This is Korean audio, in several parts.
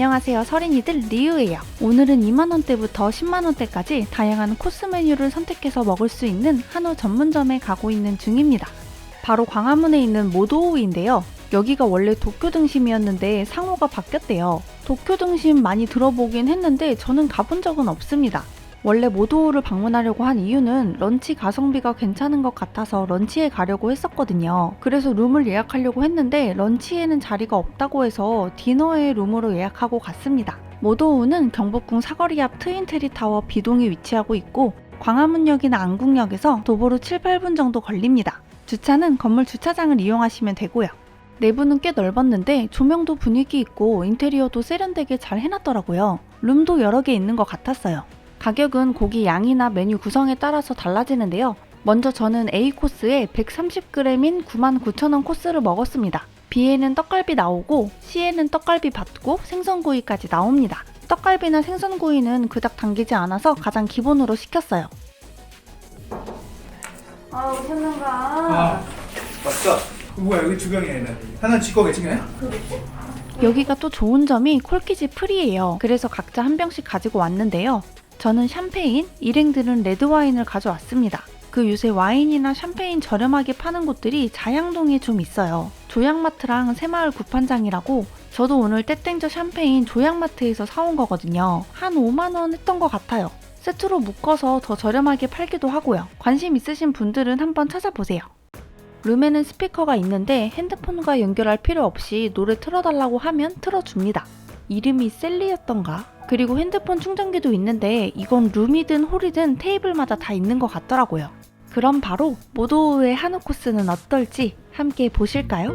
안녕하세요, 서린이들 리우예요. 오늘은 2만원대부터 10만원대까지 다양한 코스 메뉴를 선택해서 먹을 수 있는 한우 전문점에 가고 있는 중입니다. 바로 광화문에 있는 모도우인데요. 여기가 원래 도쿄 등심이었는데 상호가 바뀌었대요. 도쿄 등심 많이 들어보긴 했는데 저는 가본 적은 없습니다. 원래 모도우를 방문하려고 한 이유는 런치 가성비가 괜찮은 것 같아서 런치에 가려고 했었거든요. 그래서 룸을 예약하려고 했는데 런치에는 자리가 없다고 해서 디너에 룸으로 예약하고 갔습니다. 모도우는 경복궁 사거리 앞 트윈테리타워 B동에 위치하고 있고 광화문역이나 안국역에서 도보로 7-8분 정도 걸립니다. 주차는 건물 주차장을 이용하시면 되고요. 내부는 꽤 넓었는데 조명도 분위기 있고 인테리어도 세련되게 잘 해놨더라고요. 룸도 여러 개 있는 것 같았어요. 가격은 고기 양이나 메뉴 구성에 따라서 달라지는데요. 먼저 저는 A코스에 130g인 99,000원 코스를 먹었습니다. B에는 떡갈비 나오고 C에는 떡갈비 받고 생선구이까지 나옵니다. 떡갈비나 생선구이는 그닥 당기지 않아서 가장 기본으로 시켰어요. 오셨는가? 왔어. 뭐야 여기 두 병이네. 하나 지 거겠지? 여기가 또 좋은 점이 콜키지 프리예요. 그래서 각자 한 병씩 가지고 왔는데요. 저는 샴페인, 일행들은 레드와인을 가져왔습니다. 그 요새 와인이나 샴페인 저렴하게 파는 곳들이 자양동에 좀 있어요. 조양마트랑 새마을 구판장이라고. 저도 오늘 떼땡저 샴페인 조양마트에서 사온 거거든요. 한 5만원 했던 것 같아요. 세트로 묶어서 더 저렴하게 팔기도 하고요. 관심 있으신 분들은 한번 찾아보세요. 룸에는 스피커가 있는데 핸드폰과 연결할 필요 없이 노래 틀어달라고 하면 틀어줍니다. 이름이 셀리였던가? 그리고 핸드폰 충전기도 있는데 이건 룸이든 홀이든 테이블마다 다 있는 것 같더라고요. 그럼 바로 모도우의 한우 코스는 어떨지 함께 보실까요?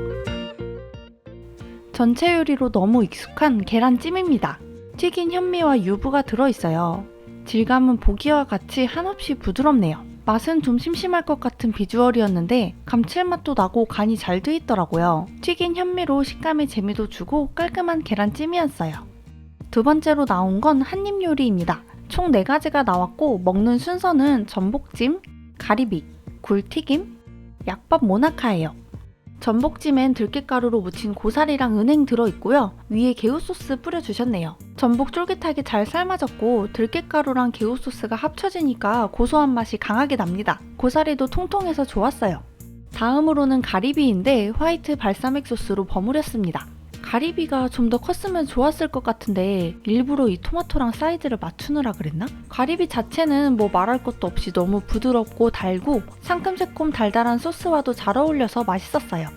전체 요리로 너무 익숙한 계란찜입니다. 튀긴 현미와 유부가 들어있어요. 질감은 보기와 같이 한없이 부드럽네요. 맛은 좀 심심할 것 같은 비주얼이었는데 감칠맛도 나고 간이 잘 돼 있더라고요. 튀긴 현미로 식감에 재미도 주고 깔끔한 계란찜이었어요. 두 번째로 나온 건 한입 요리입니다. 총 4가지가 나왔고 먹는 순서는 전복찜, 가리비, 굴튀김, 약밥 모나카예요. 전복찜엔 들깨가루로 묻힌 고사리랑 은행 들어있고요. 위에 개우소스 뿌려주셨네요. 전복 쫄깃하게 잘 삶아졌고 들깨가루랑 개우소스가 합쳐지니까 고소한 맛이 강하게 납니다. 고사리도 통통해서 좋았어요. 다음으로는 가리비인데 화이트 발사믹 소스로 버무렸습니다. 가리비가 좀 더 컸으면 좋았을 것 같은데 일부러 이 토마토랑 사이즈를 맞추느라 그랬나? 가리비 자체는 뭐 말할 것도 없이 너무 부드럽고 달고 상큼새콤 달달한 소스와도 잘 어울려서 맛있었어요.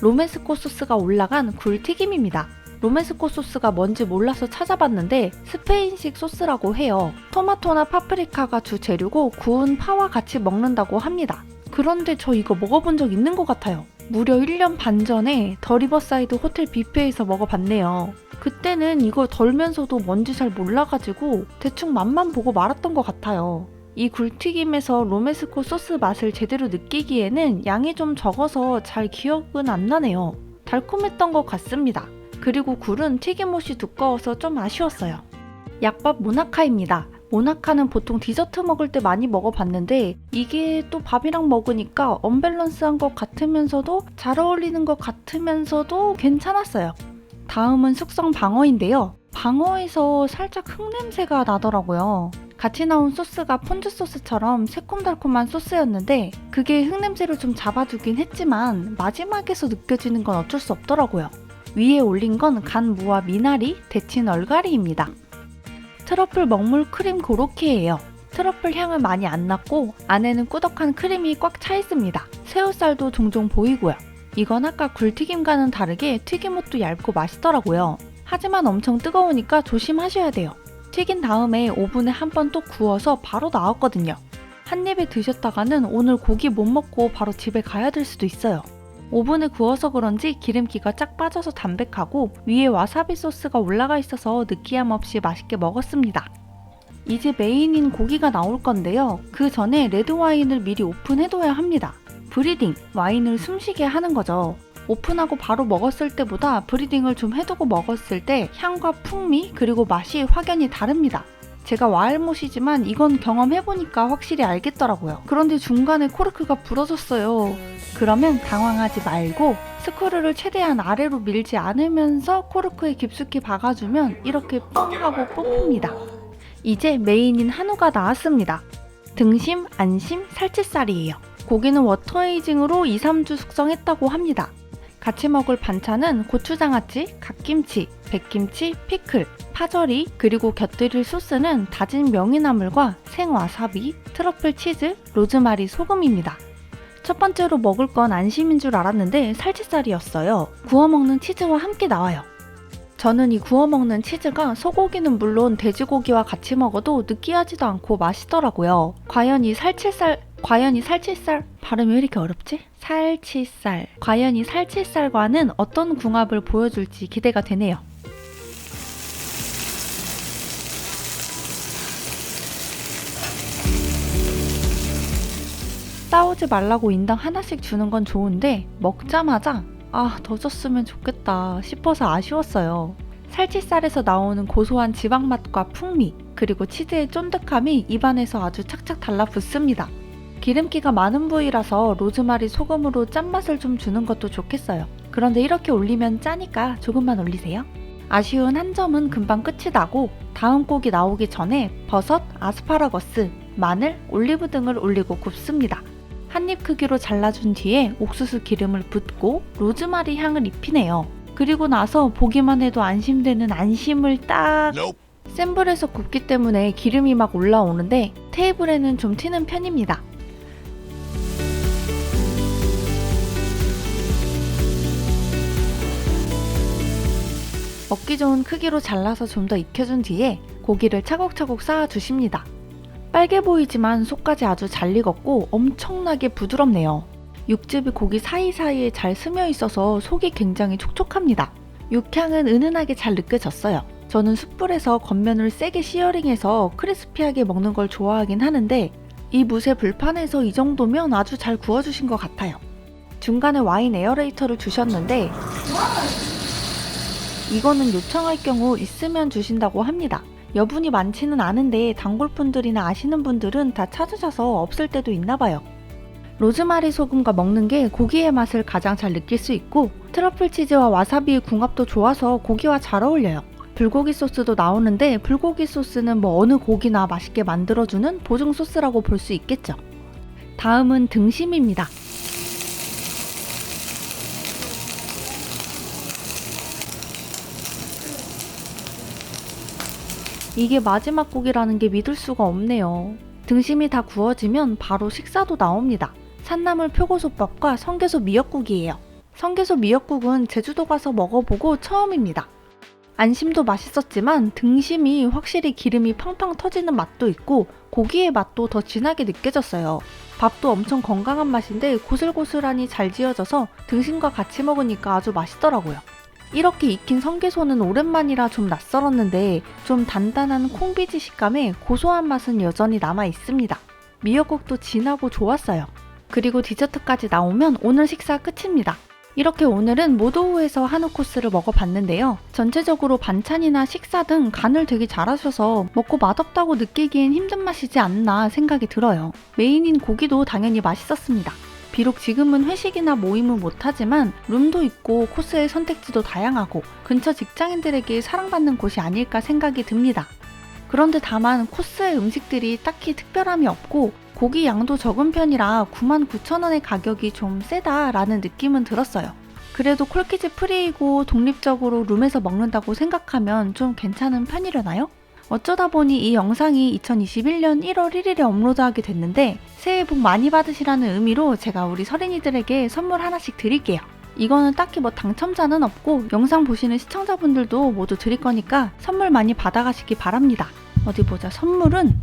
로메스코 소스가 올라간 굴튀김입니다. 로메스코 소스가 뭔지 몰라서 찾아봤는데 스페인식 소스라고 해요. 토마토나 파프리카가 주 재료고 구운 파와 같이 먹는다고 합니다. 그런데 저 이거 먹어본 적 있는 것 같아요. 무려 1년 반 전에 더 리버사이드 호텔 뷔페에서 먹어봤네요. 그때는 이거 덜면서도 뭔지 잘 몰라가지고 대충 맛만 보고 말았던 것 같아요. 이 굴튀김에서 로메스코 소스 맛을 제대로 느끼기에는 양이 좀 적어서 잘 기억은 안 나네요. 달콤했던 것 같습니다. 그리고 굴은 튀김옷이 두꺼워서 좀 아쉬웠어요. 약밥 모나카입니다. 모나카는 보통 디저트 먹을 때 많이 먹어봤는데 이게 또 밥이랑 먹으니까 언밸런스한 것 같으면서도 잘 어울리는 것 같으면서도 괜찮았어요. 다음은 숙성 방어인데요. 방어에서 살짝 흙냄새가 나더라고요. 같이 나온 소스가 폰즈 소스처럼 새콤달콤한 소스였는데 그게 흙냄새를 좀 잡아주긴 했지만 마지막에서 느껴지는 건 어쩔 수 없더라고요. 위에 올린 건 간 무와 미나리, 데친 얼갈이입니다. 트러플 먹물 크림 고로케예요. 트러플 향은 많이 안 났고 안에는 꾸덕한 크림이 꽉 차 있습니다. 새우살도 종종 보이고요. 이건 아까 굴튀김과는 다르게 튀김옷도 얇고 맛있더라고요. 하지만 엄청 뜨거우니까 조심하셔야 돼요. 튀긴 다음에 오븐에 한 번 또 구워서 바로 나왔거든요. 한 입에 드셨다가는 오늘 고기 못 먹고 바로 집에 가야 될 수도 있어요. 오븐에 구워서 그런지 기름기가 쫙 빠져서 담백하고 위에 와사비 소스가 올라가 있어서 느끼함 없이 맛있게 먹었습니다. 이제 메인인 고기가 나올 건데요. 그 전에 레드와인을 미리 오픈해둬야 합니다. 브리딩, 와인을 숨쉬게 하는 거죠. 오픈하고 바로 먹었을 때보다 브리딩을 좀 해두고 먹었을 때 향과 풍미 그리고 맛이 확연히 다릅니다. 제가 와일못이지만 이건 경험해보니까 확실히 알겠더라고요. 그런데 중간에 코르크가 부러졌어요. 그러면 당황하지 말고 스크류를 최대한 아래로 밀지 않으면서 코르크에 깊숙이 박아주면 이렇게 뻥 하고 뽑힙니다. 이제 메인인 한우가 나왔습니다. 등심, 안심, 살치살이에요. 고기는 워터에이징으로 2-3주 숙성했다고 합니다. 같이 먹을 반찬은 고추장아찌, 갓김치, 백김치, 피클, 파절이, 그리고 곁들일 소스는 다진 명이나물과 생와사비, 트러플 치즈, 로즈마리 소금입니다. 첫 번째로 먹을 건 안심인 줄 알았는데 살치살이었어요. 구워 먹는 치즈와 함께 나와요. 저는 이 구워 먹는 치즈가 소고기는 물론 돼지고기와 같이 먹어도 느끼하지도 않고 맛있더라고요. 과연 이 살치살 발음이 왜 이렇게 어렵지? 과연 이 살치살과는 어떤 궁합을 보여줄지 기대가 되네요. 싸우지 말라고 인당 하나씩 주는 건 좋은데 먹자마자 더 줬으면 좋겠다 싶어서 아쉬웠어요. 살치살에서 나오는 고소한 지방맛과 풍미, 그리고 치즈의 쫀득함이 입안에서 아주 착착 달라붙습니다. 기름기가 많은 부위라서 로즈마리 소금으로 짠맛을 좀 주는 것도 좋겠어요. 그런데 이렇게 올리면 짜니까 조금만 올리세요. 아쉬운 한 점은 금방 끝이 나고 다음 곡이 나오기 전에 버섯, 아스파라거스, 마늘, 올리브 등을 올리고 굽습니다. 한입 크기로 잘라준 뒤에 옥수수 기름을 붓고 로즈마리 향을 입히네요. 그리고 나서 보기만 해도 안심되는 안심을 딱 센 불에서 굽기 때문에 기름이 막 올라오는데 테이블에는 좀 튀는 편입니다. 먹기 좋은 크기로 잘라서 좀 더 익혀준 뒤에 고기를 차곡차곡 쌓아주십니다. 빨개 보이지만 속까지 아주 잘 익었고 엄청나게 부드럽네요. 육즙이 고기 사이사이에 잘 스며 있어서 속이 굉장히 촉촉합니다. 육향은 은은하게 잘 느껴졌어요. 저는 숯불에서 겉면을 세게 시어링해서 크리스피하게 먹는 걸 좋아하긴 하는데 이 무쇠 불판에서 이 정도면 아주 잘 구워주신 것 같아요. 중간에 와인 에어레이터를 주셨는데 이거는 요청할 경우 있으면 주신다고 합니다. 여분이 많지는 않은데 단골분들이나 아시는 분들은 다 찾으셔서 없을 때도 있나봐요. 로즈마리 소금과 먹는 게 고기의 맛을 가장 잘 느낄 수 있고 트러플 치즈와 와사비의 궁합도 좋아서 고기와 잘 어울려요. 불고기 소스도 나오는데 불고기 소스는 어느 고기나 맛있게 만들어주는 보증 소스라고 볼 수 있겠죠. 다음은 등심입니다. 이게 마지막 곡이라는 게 믿을 수가 없네요. 등심이 다 구워지면 바로 식사도 나옵니다. 산나물 표고솥밥과 성게소 미역국이에요. 성게소 미역국은 제주도 가서 먹어보고 처음입니다. 안심도 맛있었지만 등심이 확실히 기름이 팡팡 터지는 맛도 있고 고기의 맛도 더 진하게 느껴졌어요. 밥도 엄청 건강한 맛인데 고슬고슬하니 잘 지어져서 등심과 같이 먹으니까 아주 맛있더라고요. 이렇게 익힌 성게소는 오랜만이라 좀 낯설었는데 좀 단단한 콩비지 식감에 고소한 맛은 여전히 남아 있습니다. 미역국도 진하고 좋았어요. 그리고 디저트까지 나오면 오늘 식사 끝입니다. 이렇게 오늘은 모도우에서 한우 코스를 먹어봤는데요. 전체적으로 반찬이나 식사 등 간을 되게 잘하셔서 먹고 맛없다고 느끼기엔 힘든 맛이지 않나 생각이 들어요. 메인인 고기도 당연히 맛있었습니다. 비록 지금은 회식이나 모임은 못하지만 룸도 있고 코스의 선택지도 다양하고 근처 직장인들에게 사랑받는 곳이 아닐까 생각이 듭니다. 그런데 다만 코스의 음식들이 딱히 특별함이 없고 고기 양도 적은 편이라 99,000원의 가격이 좀 세다라는 느낌은 들었어요. 그래도 콜키즈 프리이고 독립적으로 룸에서 먹는다고 생각하면 좀 괜찮은 편이려나요? 어쩌다 보니 이 영상이 2021년 1월 1일에 업로드하게 됐는데 새해 복 많이 받으시라는 의미로 제가 우리 서린이들에게 선물 하나씩 드릴게요. 이거는 딱히 당첨자는 없고 영상 보시는 시청자분들도 모두 드릴 거니까 선물 많이 받아가시기 바랍니다. 어디 보자. 선물은